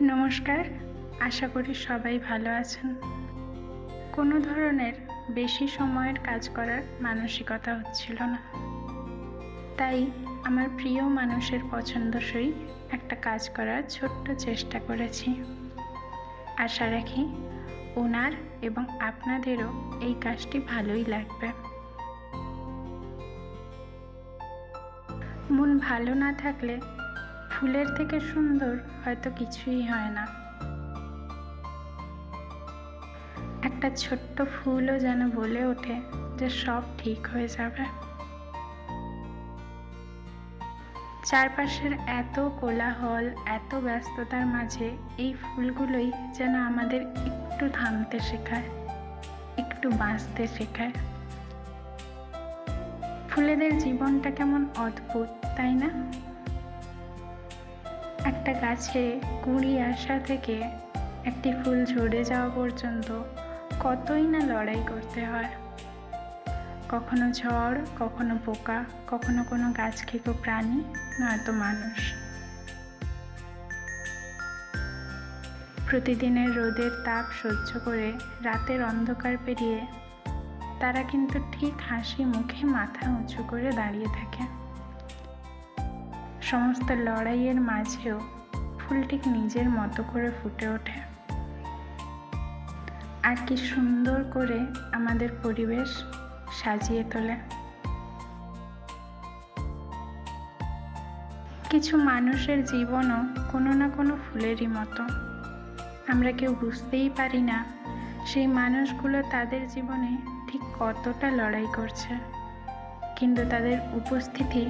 নমস্কার, আশা করি সবাই ভালো আছেন। কোনো ধরনের বেশি সময়ের কাজ করার মানসিকতা হচ্ছিল না, তাই আমার প্রিয় মানুষের পছন্দসই একটা কাজ করার ছোট্ট চেষ্টা করেছি। আশা রাখি ওনার এবং আপনাদেরও এই কাজটি ভালোই লাগবে। মন ভালো না থাকলে ফুলের থেকে সুন্দর হয়তো কিছুই হয় না। একটা ছোট্ট ফুলও যেন বলে ওঠে যে সব ঠিক হয়ে যাবে। চারপাশের এত কোলাহল, এত ব্যস্ততার মাঝে এই ফুলগুলোই যেন আমাদের একটু থামতে শেখায়, একটু বাঁচতে শেখায়। ফুলেদের জীবনটা কেমন অদ্ভুত, তাই না? একটা গাছে কুঁড়ি আসা থেকে একটি ফুল ঝরে যাওয়া পর্যন্ত কতই না লড়াই করতে হয়। কখনো ঝড়, কখনো পোকা, কখনো কোনো গাছ খেকো প্রাণী, নয়তো মানুষ। প্রতিদিনের রোদের তাপ সহ্য করে রাতের অন্ধকার পেরিয়ে তারা কিন্তু ঠিক হাসি মুখে মাথা উঁচু করে দাঁড়িয়ে থাকে। সমস্ত লড়াইয়ের মাঝেও ফুল ঠিক নিজের মতো করে ফুটে ওঠে। আর কি সুন্দর করে আমাদের পরিবেশ সাজিয়ে তোলে। কিছু মানুষের জীবনও কোনো না কোনো ফুলেরই মতো। আমরা কেউ বুঝতেই পারি না সেই মানুষগুলো তাদের জীবনে ঠিক কতটা লড়াই করছে, কিন্তু তাদের উপস্থিতি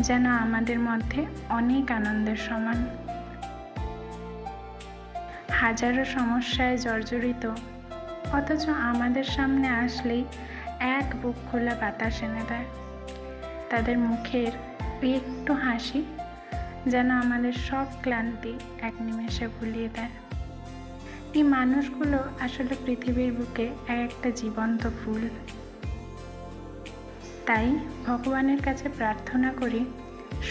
যেন আমাদের মধ্যে অনেক আনন্দের সমান। হাজারো সমস্যায় জর্জরিত, অথচ আমাদের সামনে আসলেই এক বুক খোলা বাতাস এনে দেয়। তাদের মুখের একটু হাসি যেন আমাদের সব ক্লান্তি এক নিমেষে ভুলিয়ে দেয়। এই মানুষগুলো আসলে পৃথিবীর বুকে একটা জীবন্ত ফুল। তাই ভগবানের কাছে প্রার্থনা করি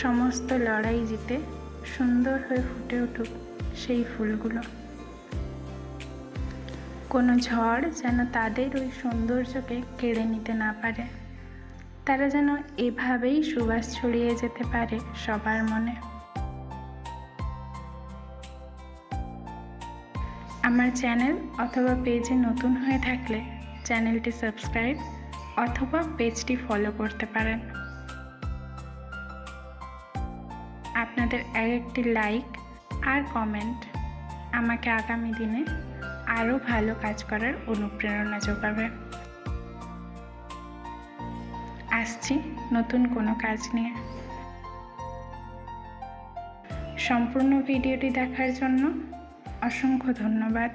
সমস্ত লড়াই জিতে সুন্দর হয়ে ফুটে উঠুক সেই ফুলগুলো। কোনো ঝড় যেন তাদের ওই সৌন্দর্যকে কেড়ে নিতে না পারে। তারা যেন এভাবেই সুবাস ছড়িয়ে যেতে পারে সবার মনে। আমার চ্যানেল অথবা পেজে নতুন হয়ে থাকলে চ্যানেলটি সাবস্ক্রাইব অথবা পেজটি ফলো করতে পারেন। আপনাদের একটি লাইক আর কমেন্ট আমাকে আগামী দিনে আরও ভালো কাজ করার অনুপ্রেরণা যোগাবে। আসছি নতুন কোনো কাজ নিয়ে। সম্পূর্ণ ভিডিওটি দেখার জন্য অসংখ্য ধন্যবাদ।